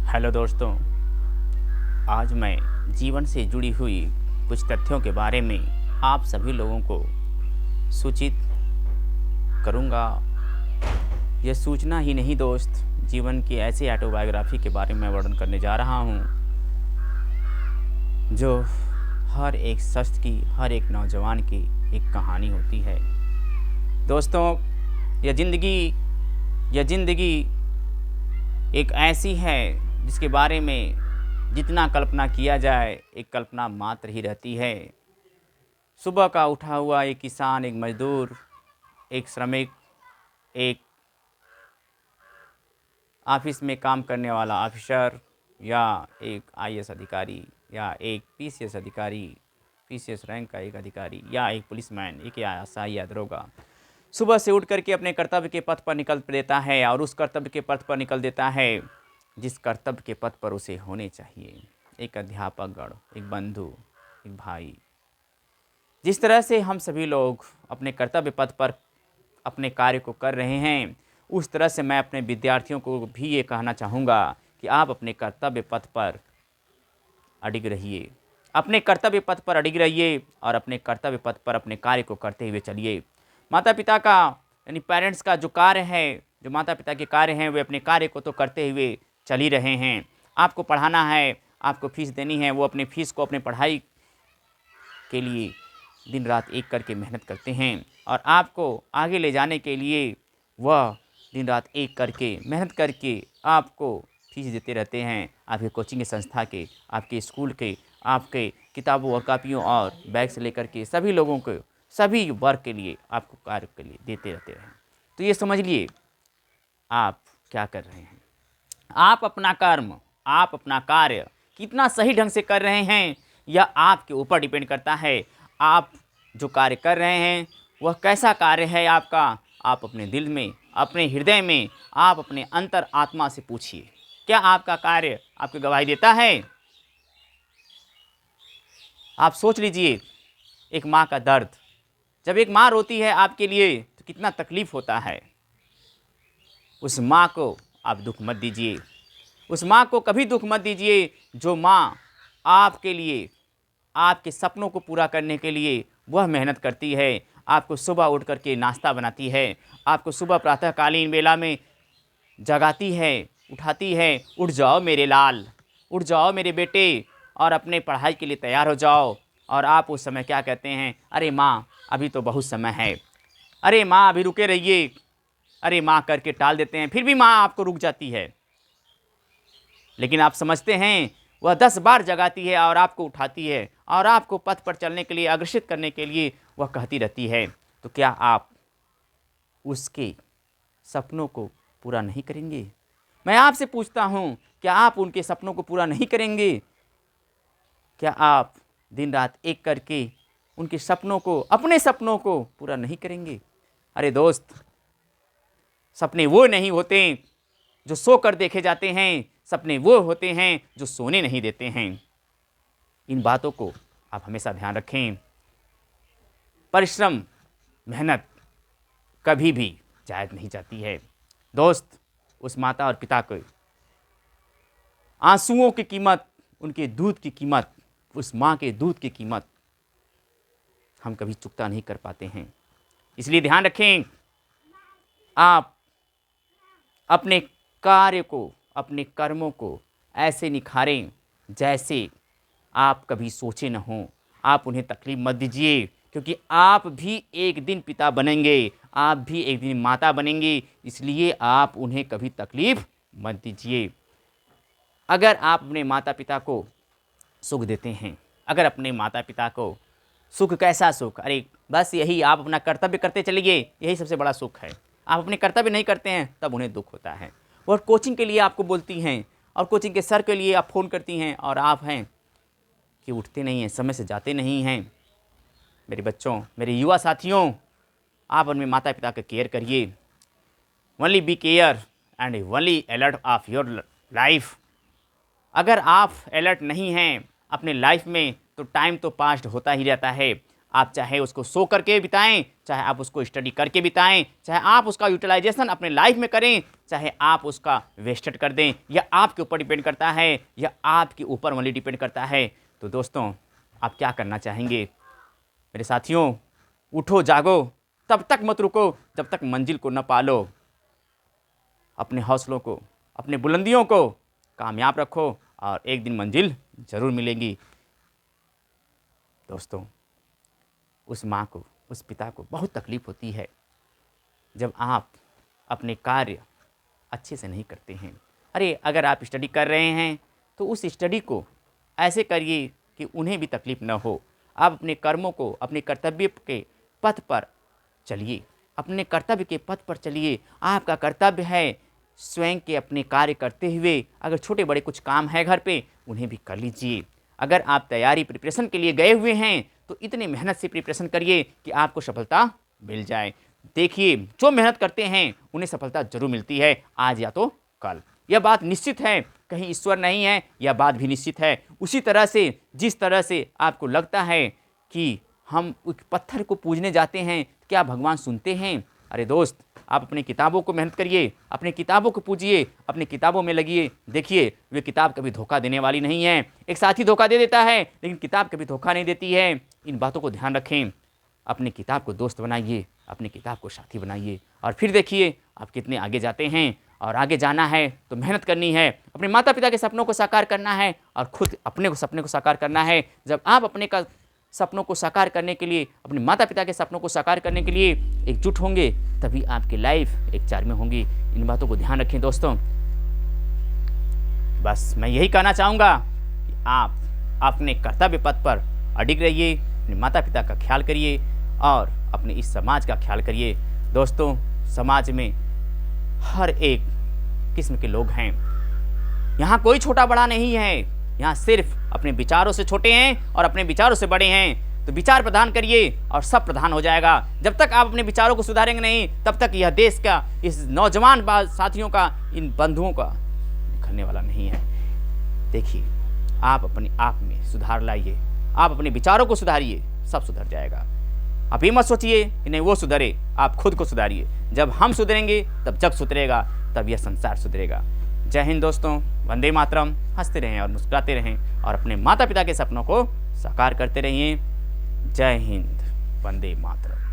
Hello दोस्तों, आज मैं जीवन से जुड़ी हुई कुछ तथ्यों के बारे में आप सभी लोगों को सूचित करूंगा। यह सूचना ही नहीं दोस्त, जीवन की ऐसी ऑटोबायोग्राफी के बारे में वर्णन करने जा रहा हूं जो हर एक शख्स की, हर एक नौजवान की एक कहानी होती है। दोस्तों, यह ज़िंदगी एक ऐसी है जिसके बारे में जितना कल्पना किया जाए एक कल्पना मात्र ही रहती है। सुबह का उठा हुआ एक किसान, एक मजदूर, एक श्रमिक, एक ऑफिस में काम करने वाला ऑफिसर या एक आईएएस अधिकारी या एक पीसीएस अधिकारी, पीसीएस रैंक का एक अधिकारी या एक पुलिसमैन, एक एएसआई या दरोगा सुबह से उठ करके अपने कर्तव्य के पथ पर निकल देता है और उस कर्तव्य के पथ पर निकल देता है जिस कर्तव्य के पथ पर उसे होने चाहिए। एक अध्यापकगण, एक बंधु, एक भाई। जिस तरह से हम सभी लोग अपने कर्तव्य पथ पर अपने कार्य को कर रहे हैं, उस तरह से मैं अपने विद्यार्थियों को भी ये कहना चाहूँगा कि आप अपने कर्तव्य पथ पर अडिग रहिए, अपने कर्तव्य पथ पर अडिग रहिए और अपने कर्तव्य पथ पर अपने कार्य को करते हुए चलिए। माता पिता का यानी पेरेंट्स का जो कार्य है, जो माता पिता के कार्य हैं, वे अपने कार्य को तो करते हुए चल ही रहे हैं। आपको पढ़ाना है, आपको फीस देनी है, वो अपने फीस को अपने पढ़ाई के लिए दिन रात एक करके मेहनत करते हैं और आपको आगे ले जाने के लिए वह दिन रात एक करके मेहनत करके आपको फीस देते रहते हैं। आपके कोचिंग संस्था के, आपके स्कूल के, आपके किताबों और कापियों और बैग से लेकर के सभी लोगों को, सभी वर्ग के लिए, आपको कार्य के लिए देते रहते हैं। तो ये समझ लिए आप क्या कर रहे हैं। आप अपना कर्म, आप अपना कार्य कितना सही ढंग से कर रहे हैं यह आपके ऊपर डिपेंड करता है। आप जो कार्य कर रहे हैं वह कैसा कार्य है आपका, आप अपने दिल में, अपने हृदय में, आप अपने अंतर आत्मा से पूछिए, क्या आपका कार्य आपकी गवाही देता है। आप सोच लीजिए एक माँ का दर्द, जब एक माँ रोती है आपके लिए तो कितना तकलीफ होता है। उस माँ को आप दुख मत दीजिए, उस माँ को कभी दुख मत दीजिए जो माँ आपके लिए, आपके सपनों को पूरा करने के लिए वह मेहनत करती है। आपको सुबह उठ करके नाश्ता बनाती है, आपको सुबह प्रातःकालीन बेला में जगाती है, उठाती है, उठ जाओ मेरे लाल, उठ जाओ मेरे बेटे और अपने पढ़ाई के लिए तैयार हो जाओ। और आप उस समय क्या कहते हैं, अरे माँ अभी तो बहुत समय है, अरे माँ अभी रुके रहिए, अरे माँ करके टाल देते हैं। फिर भी माँ आपको रुक जाती है, लेकिन आप समझते हैं वह 10 बार जगाती है और आपको उठाती है और आपको पथ पर चलने के लिए, अग्रसित करने के लिए वह कहती रहती है। तो क्या आप उसके सपनों को पूरा नहीं करेंगे? मैं आपसे पूछता हूँ, क्या आप उनके सपनों को पूरा नहीं करेंगे? क्या आप दिन रात एक करके उनके सपनों को, अपने सपनों को पूरा नहीं करेंगे? अरे दोस्त, सपने वो नहीं होते जो सो कर देखे जाते हैं, सपने वो होते हैं जो सोने नहीं देते हैं। इन बातों को आप हमेशा ध्यान रखें। परिश्रम, मेहनत कभी भी जायज़ नहीं जाती है। दोस्त, उस माता और पिता को आंसुओं की कीमत, उनके दूध की कीमत, उस माँ के दूध की कीमत हम कभी चुकता नहीं कर पाते हैं। इसलिए ध्यान रखें, आप अपने कार्य को, अपने कर्मों को ऐसे निखारें जैसे आप कभी सोचे न हों। आप उन्हें तकलीफ मत दीजिए, क्योंकि आप भी एक दिन पिता बनेंगे, आप भी एक दिन माता बनेंगे, इसलिए आप उन्हें कभी तकलीफ मत दीजिए। अगर आप अपने माता पिता को सुख देते हैं, अगर अपने माता पिता को सुख, कैसा सुख, अरे बस यही, आप अपना कर्तव्य करते चलिए, यही सबसे बड़ा सुख है। आप अपने कर्तव्य नहीं करते हैं तब उन्हें दुख होता है। और कोचिंग के लिए आपको बोलती हैं और कोचिंग के सर के लिए आप फ़ोन करती हैं और आप हैं कि उठते नहीं हैं, समय से जाते नहीं हैं। मेरे बच्चों, मेरे युवा साथियों, आप अपने माता पिता का केयर करिए। Only be care and only alert of your life. अगर आप अलर्ट नहीं हैं अपने लाइफ में तो टाइम तो पास्ट होता ही रहता है। आप चाहे उसको सो करके बिताएं, चाहे आप उसको स्टडी करके बिताएं, चाहे आप उसका यूटिलाइजेशन अपने लाइफ में करें, चाहे आप उसका वेस्टेड कर दें, यह आपके ऊपर डिपेंड करता है, यह आपके ऊपर ओनली डिपेंड करता है। तो दोस्तों, आप क्या करना चाहेंगे? मेरे साथियों, उठो जागो, तब तक मत रुको जब तक मंजिल को न पालो। अपने हौसलों को, अपने बुलंदियों को कामयाब रखो और एक दिन मंजिल ज़रूर मिलेगी। दोस्तों, उस माँ को, उस पिता को बहुत तकलीफ़ होती है जब आप अपने कार्य अच्छे से नहीं करते हैं। अरे, अगर आप स्टडी कर रहे हैं तो उस स्टडी को ऐसे करिए कि उन्हें भी तकलीफ़ न हो। आप अपने कर्मों को, अपने कर्तव्य के पथ पर चलिए, अपने कर्तव्य के पथ पर चलिए। आपका कर्तव्य है स्वयं के अपने कार्य करते हुए, अगर छोटे बड़े कुछ काम है घर पे, उन्हें भी कर लीजिए। अगर आप तैयारी प्रिपरेशन के लिए गए हुए हैं तो इतने मेहनत से प्रिपरेशन करिए कि आपको सफलता मिल जाए। देखिए, जो मेहनत करते हैं उन्हें सफलता जरूर मिलती है, आज या तो कल। यह बात निश्चित है, कहीं ईश्वर नहीं है, यह बात भी निश्चित है। उसी तरह से जिस तरह से आपको लगता है कि हम उस पत्थर को पूजने जाते हैं, क्या भगवान सुनते हैं? अरे दोस्त, आप अपनी किताबों को मेहनत करिए, अपनी किताबों को पूजिए, अपनी किताबों में लगिए। देखिए, वे किताब कभी धोखा देने वाली नहीं है। एक साथी धोखा दे देता है, लेकिन किताब कभी धोखा नहीं देती है। इन बातों को ध्यान रखें। अपनी किताब को दोस्त बनाइए, अपनी किताब को साथी बनाइए, और फिर देखिए आप कितने आगे जाते हैं। और आगे जाना है तो मेहनत करनी है, अपने माता पिता के सपनों को साकार करना है और खुद अपने सपने को साकार करना है। जब आप अपने का सपनों को साकार करने के लिए, अपने माता पिता के सपनों को साकार करने के लिए एकजुट होंगे, तभी आपकी लाइफ एक चार में होंगी। इन बातों को ध्यान रखें दोस्तों। बस मैं यही कहना चाहूँगा कि आप अपने कर्तव्य पथ पर अडिग रहिए, अपने माता पिता का ख्याल करिए और अपने इस समाज का ख्याल करिए। दोस्तों, समाज में हर एक किस्म के लोग हैं, यहाँ कोई छोटा बड़ा नहीं है, यहाँ सिर्फ अपने विचारों से छोटे हैं और अपने विचारों से बड़े हैं। तो विचार प्रदान करिए और सब प्रधान हो जाएगा। जब तक आप अपने विचारों को सुधारेंगे नहीं, तब तक यह देश का, इस नौजवान साथियों का, इन बंधुओं का निखरने वाला नहीं है। देखिए, आप अपने आप में सुधार लाइए, आप अपने विचारों को सुधारिए, सब सुधर जाएगा। आप ये मत सोचिए कि नहीं वो सुधरे, आप खुद को सुधारिए। जब हम सुधरेंगे तब जग सुधरेगा, तब यह संसार सुधरेगा। जय हिंद दोस्तों, वंदे मातरम। हंसते रहें और मुस्कुराते रहें और अपने माता पिता के सपनों को साकार करते रहिए। जय हिंद, वंदे मातरम।